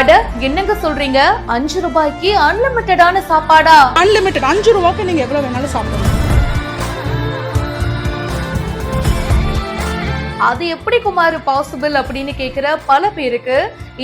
அட என்னங்க சொல்றீங்க? 5 ரூபாய்க்கு அன்லிமிட்டடான சாப்பாடா? அன்லிமிட்டட் 5 ரூபாய்க்கு நீங்க எவ்வளவு வேணாலும் சாப்பிடலாம். அது எப்படி குமார் பாசிபிள் அப்படின்னு கேக்குற பல பேருக்கு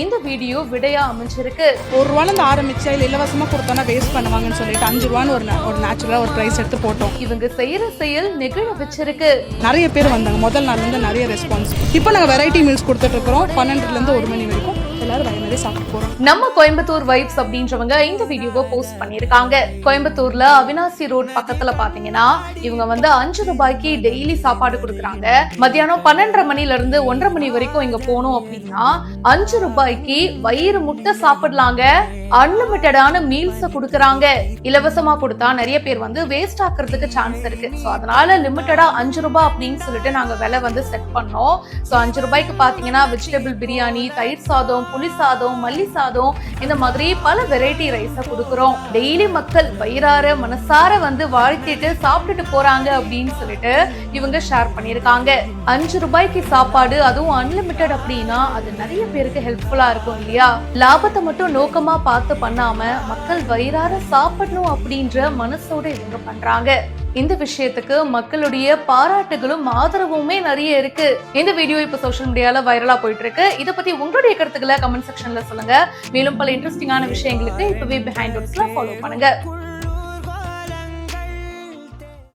இந்த வீடியோ விடையா அமைஞ்சிருக்கு. 1 ரூபாயிலிருந்து ஆரம்பிச்சா இல்ல இலவசமா கொடுத்தோன்னா வேஸ்ட் பண்ணுவாங்கன்னு சொல்லிட்டு 5 ரூபான்னு ஒரு நேச்சுரலா ஒரு பிரைஸ் எடுத்து போட்டோம். இவங்க செய்யற செயல் நெகிழ வச்சிருக்கு. நிறைய பேர் வந்தாங்க. முதல் நாள்ல இருந்து நிறைய ரெஸ்பான்ஸ். இப்போ நாங்க வெரைட்டி மீல்ஸ் கொடுத்துட்டு இருக்கிறோம். 12 இருந்து 1 மணி வரைக்கும் எல்லாரும் வயநாடே சாப்பிட்டு போறோம். நம்ம கோயம்புத்தூர் வைப்ஸ் அப்படின்றவங்க இந்த வீடியோவை போஸ்ட் பண்ணிருக்காங்க. கோயம்புத்தூர்ல அவினாசி ரோட் பக்கத்துல பாத்தீங்கன்னா இவங்க 5 ரூபாய்க்கு டெய்லி சாப்பாடு கொடுக்குறாங்க. மத்தியானம் 12:30 மணில இருந்து 1:30 மணி வரைக்கும் இங்க போனோம் அப்படின்னா 5 ரூபாய்க்கு வயிறு முட்டை சாப்பிடலாங்க. அன்லிமிட்டடான மீல்ஸ் கொடுக்குறாங்க. இலவசமா கொடுத்தா நிறைய பேர் வேஸ்ட் ஆக்குறதுக்கு சான்ஸ் இருக்கு. சோ அதனால லிமிட்டடா 5 ரூபாய் அப்படின்னு சொல்லிட்டு நாங்க விலை செட் பண்ணோம். சோ 5 ரூபாய்க்கு பாத்தீங்கன்னா வெஜிடபிள் பிரியாணி, தயிர் சாதம், புளி சாதம், மல்லி சாதம், இந்த மாதிரி பல வெரைட்டி ரைஸ கொடுக்குறோம். டெய்லி மக்கள் வயிறார மனசார வாழ்த்திட்டு சாப்பிட்டுட்டு போறாங்க அப்படின்னு சொல்லிட்டு இவங்க ஷேர் பண்ணிருக்காங்க. 5 ரூபாய்க்கு சாப்பாடு, அதுவும் அன்லிமிட்டட் அப்படின்னா அது நிறைய பேருக்கு ஹெல்ப்ஃபுல்லா இருக்கும் இல்லையா? லாபத்தை மட்டும் நோக்கமா பார்த்து பண்ணாம மக்கள் வயிறார சாப்பிடணும் அப்படின்ற மனசோட இவங்க பண்றாங்க. இந்த விஷயத்துக்கு மக்களுடைய பாராட்டுகளும் ஆதரவுமே நிறைய இருக்கு. இந்த வீடியோ இப்ப சோஷியல் மீடியால வைரலா போயிட்டு இருக்கு. இத பத்தி உங்களுடைய கருத்துக்களை கமெண்ட் செக்ஷன்ல சொல்லுங்க. மேலும் பல இன்ட்ரெஸ்டிங்கான விஷயங்களுக்கு இப்பவே பிஹைண்ட் ஃபாலோ பண்ணுங்க.